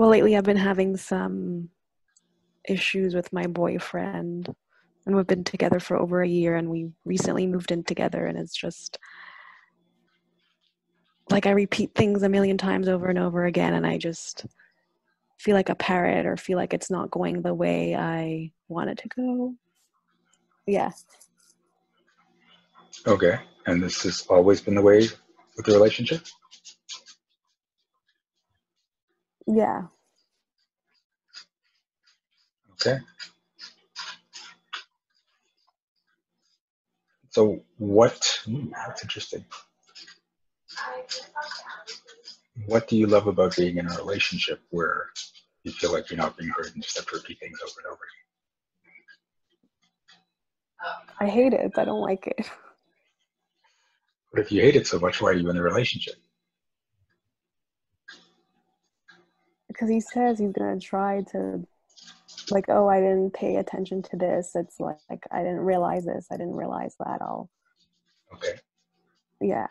Well, lately I've been having some issues with my boyfriend, and we've been together for over a year, and we recently moved in together, and it's just like I repeat things a million times over and over again, and I just feel like a parrot or feel like it's not going the way I want it to go. Yeah. Okay. And this has always been the way with the relationship? Yeah. Okay. So that's interesting. What do you love about being in a relationship where you feel like you're not being heard and just have to repeat things over and over I hate it. I don't like it. But if you hate it so much, why are you in the relationship? Because he says he's going to try to, like, oh, I didn't pay attention to this. It's like I didn't realize this. I didn't realize that. Okay. Yeah.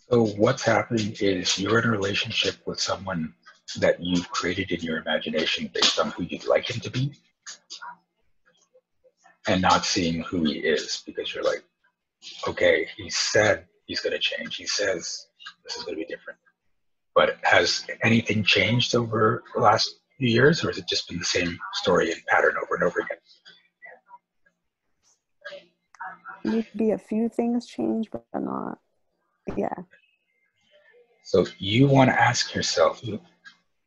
So what's happening is you're in a relationship with someone that you've created in your imagination based on who you'd like him to be, and not seeing who he is, because you're like, okay, he said he's going to change. He says this is going to be different. But has anything changed over the last few years, or has it just been the same story and pattern over and over again? Maybe a few things change, but not. Yeah. So you want to ask yourself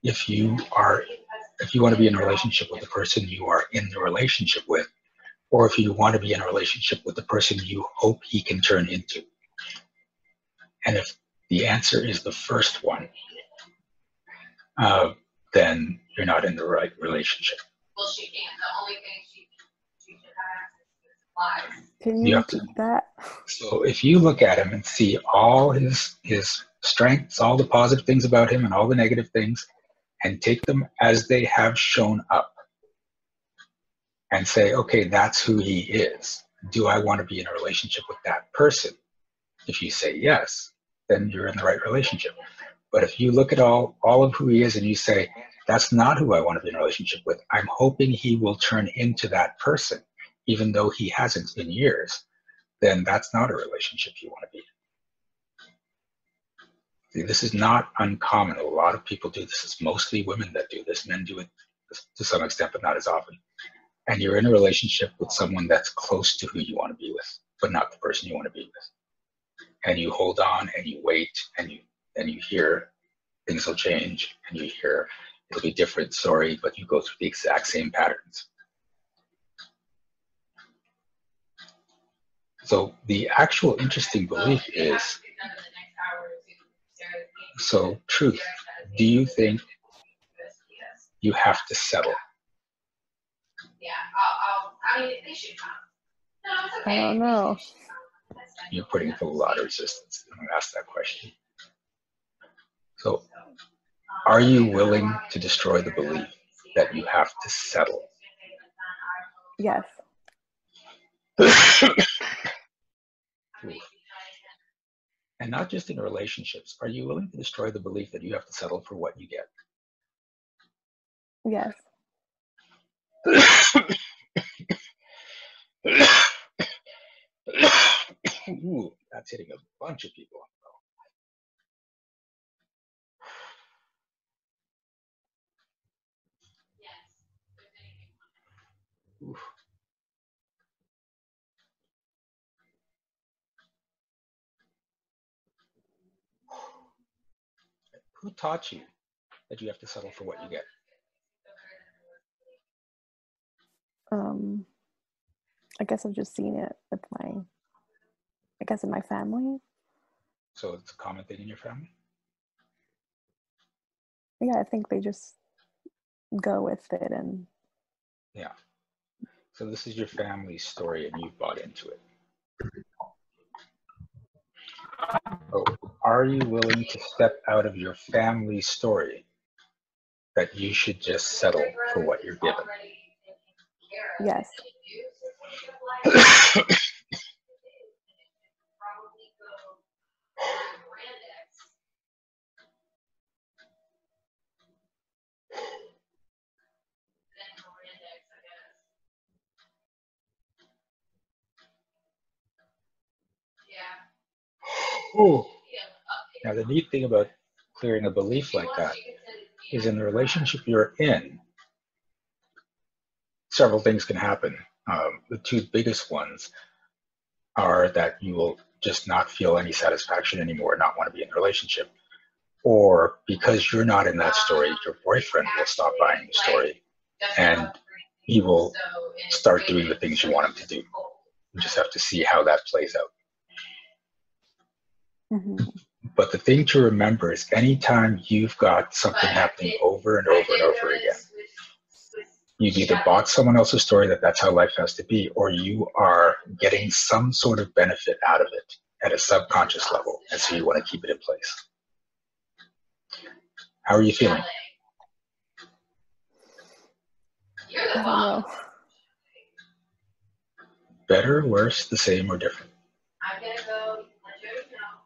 if you want to be in a relationship with the person you are in the relationship with, or if you want to be in a relationship with the person you hope he can turn into. And if the answer is the first one, then you're not in the right relationship. Well, she can't. The only thing she should have access to is supplies. Can you repeat that? So if you look at him and see all his strengths, all the positive things about him and all the negative things, and take them as they have shown up, and say, okay, that's who he is. Do I want to be in a relationship with that person? If you say yes, then you're in the right relationship. But if you look at all of who he is and you say, that's not who I want to be in a relationship with, I'm hoping he will turn into that person, even though he hasn't in years, then that's not a relationship you want to be in. See, this is not uncommon. A lot of people do this. It's mostly women that do this. Men do it to some extent, but not as often. And you're in a relationship with someone that's close to who you want to be with, but not the person you want to be with. And you hold on and you wait and you hear things will change, and you hear it'll be different, sorry, but you go through the exact same patterns. So the actual interesting belief is, so truth, do you think you have to settle? I mean, they should come. No, it's okay. I don't know. You're putting up a lot of resistance. I'm going to ask that question. So, are you willing to destroy the belief that you have to settle? Yes. And not just in relationships. Are you willing to destroy the belief that you have to settle for what you get? Yes. Ooh, that's hitting a bunch of people. Oof. Who taught you that you have to settle for what you get? I guess I've just seen it with in my family. So it's a common thing in your family? Yeah, I think they just go with it and. Yeah. So this is your family's story and you've bought into it. So are you willing to step out of your family's story that you should just settle for what you're given? Yes. Oh. Now, the neat thing about clearing a belief like that is in the relationship you're in, several things can happen. The two biggest ones are that you will just not feel any satisfaction anymore, not want to be in the relationship. Or because you're not in that story, your boyfriend will stop buying the story and he will start doing the things you want him to do. You just have to see how that plays out. Mm-hmm. But the thing to remember is anytime you've got something happening over and over and over again, you've either bought someone else's story that that's how life has to be, or you are getting some sort of benefit out of it at a subconscious level, and so you want to keep it in place. How are you feeling? I don't know. Better, worse, the same, or different?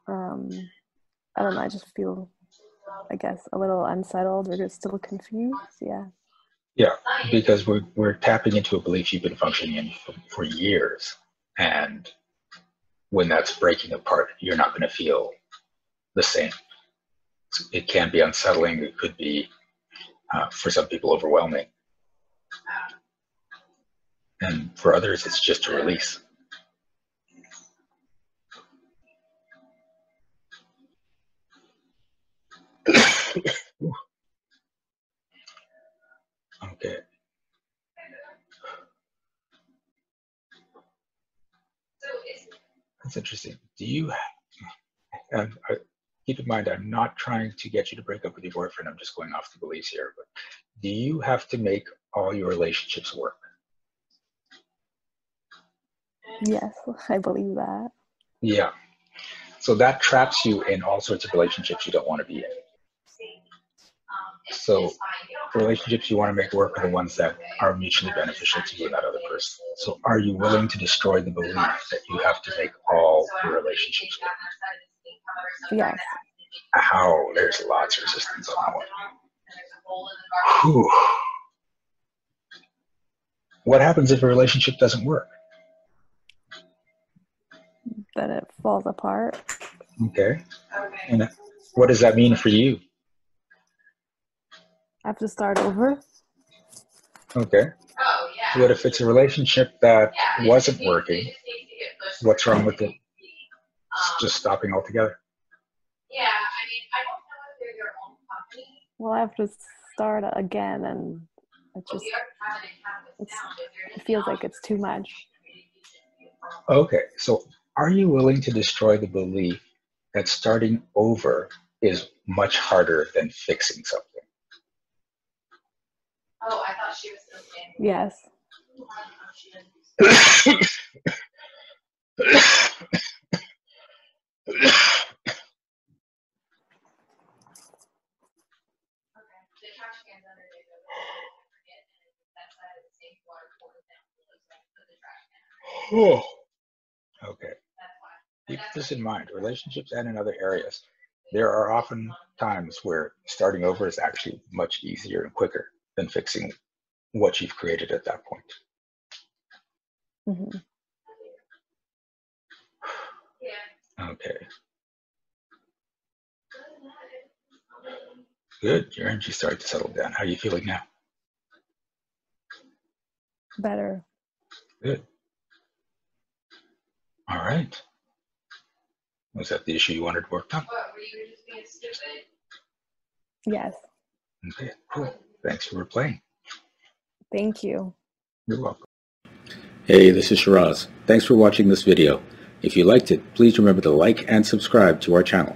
I don't know. I just feel, I guess, a little unsettled or just still confused. Yeah. Yeah, because we're tapping into a belief you've been functioning in for years, and when that's breaking apart, you're not going to feel the same. It can be unsettling. It could be, for some people, overwhelming. And for others, it's just a release. Okay. That's interesting. Do you, and keep in mind, I'm not trying to get you to break up with your boyfriend. I'm just going off the beliefs here. But do you have to make all your relationships work? Yes, I believe that. Yeah. So that traps you in all sorts of relationships you don't want to be in. So relationships you want to make work are the ones that are mutually beneficial to you and that other person. So are you willing to destroy the belief that you have to make all your relationships work? Yes. How? There's lots of resistance on that one. Whew. What happens if a relationship doesn't work? Then it falls apart. Okay. And what does that mean for you? I have to start over. Okay. What if it's a relationship that wasn't working? What's wrong with it? It's just stopping altogether. Well, I have to start again, and it feels like it's too much. Okay, so are you willing to destroy the belief that starting over is much harder than fixing something? Oh, I thought she was still standing. Yes. Okay. Keep this in mind. Relationships and in other areas, there are often times where starting over is actually much easier and quicker than fixing what you've created at that point. Mm-hmm. Okay. Good. Your energy started to settle down. How are you feeling now? Better. Good. All right. Was that the issue you wanted worked on? What, were you just being stupid? Yes. Okay, cool. Thanks for replaying. Thank you. You're welcome. Hey, this is Shiraz. Thanks for watching this video. If you liked it, please remember to like and subscribe to our channel.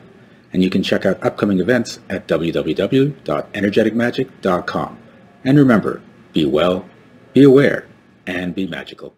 And you can check out upcoming events at www.energeticmagic.com. And remember, be well, be aware, and be magical.